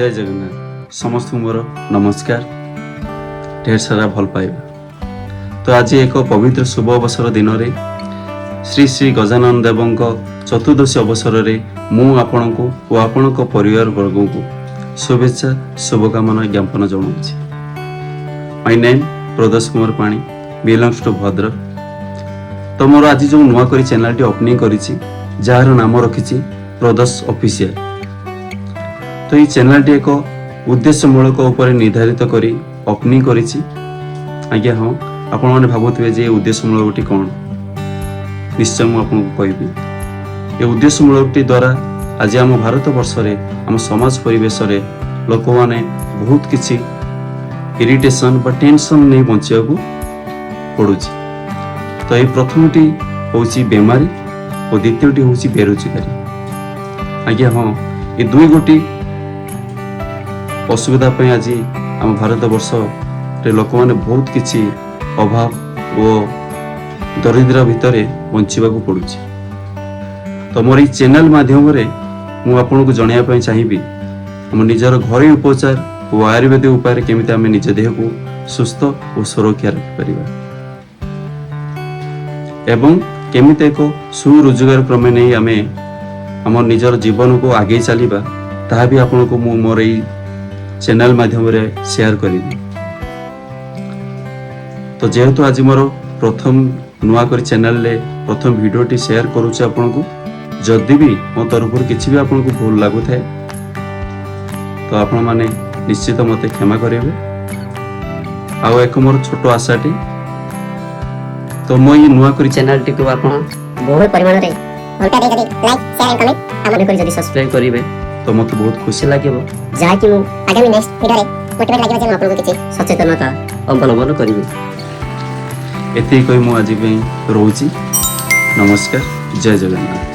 जय जगन्नाथ समस्त मोर नमस्कार ढेर सारा भल पाइबा। तो आज एक पवित्र शुभ अवसर दिन रे श्री श्री गजानन देवंक चतुर्दशी अवसर रे मु आपण को और आपण परिवार वर्ग को शुभेच्छा शुभकामना ज्ञापन जनाऊँगी। माय नेम प्रदोष कुमार पाणी बिलोंग्स टू भद्रक। तो मोर आज जो नुआ करी चैनल टी ओपनिंग करिछि जार नाम रखिछि प्रदोष ऑफिशियल। तो ये चैनल टी एक उद्देश्यमूलक उपर निर्धारित करी ओपनिंग करिछि। आज्ञा हाँ आपण माने भाबुथिबे जे उद्देश्यमूलक टी कोन, निश्चय मु आपनको कहबी। ये उद्देश्यमूलक टी द्वारा आज आम भारत वर्ष रे आम समाज परिवेश रे लोक माने बहुत किछि इरिटेशन बा टेंशन नहीं बंचिया को पड़ुछि। तो ये प्रथमटी होछि बेमारी और द्वितीयटी होछि बेरोजगारी। आज्ञा हाँ ये दुई गोटी असुविधा पे आज आम भारत वर्ष रे लोक माने बहुत किछि अभाव और दरिद्र भितर बंचिबा को पड़ुछि। तो मोर ई चैनल माध्यम रे मु आपनको जणाया पई चाहिबी हम निजर घरे उपचार और आयुर्वेदिक उपाय केमिति आमे निज देह को सुस्थ और सुरक्षा रखि परिबा एवं केमिति एक सुरोजगार क्रमे नहीं आमे हम निजर जीवन को आगे चलीबा ताहा भी आपनको मु मोर ई चैनल माध्यम रे शेयर करिबी। तो जेहेतु आज मोर प्रथम नुआ करी चैनल ले प्रथम वीडियोटी शेयर करूचे आपनको, जदि भी मो तरफ किसी भी आपनको भूल लागू थाए तो आपण माने निश्चित मते क्षमा करेबे। आउ एक मोर छोटो आशाटी तो मो ये नुआ करी चैनल टी को आपण बहुत परिमाण रे घंटा दे करी लाइक शेयर एंड कमेंट हमन करी जदी सब्सक्राइब करिवे तो मते बहुत खुशी लागिबो जा कि मु आगामी नेक्स्ट वीडियो रे मोटिवेट लागिबा जे आपनको किछि सचेतनता अवलंबन करिवे। एते कोई मु आज पे रहूची। नमस्कार, जय जगन्नाथ।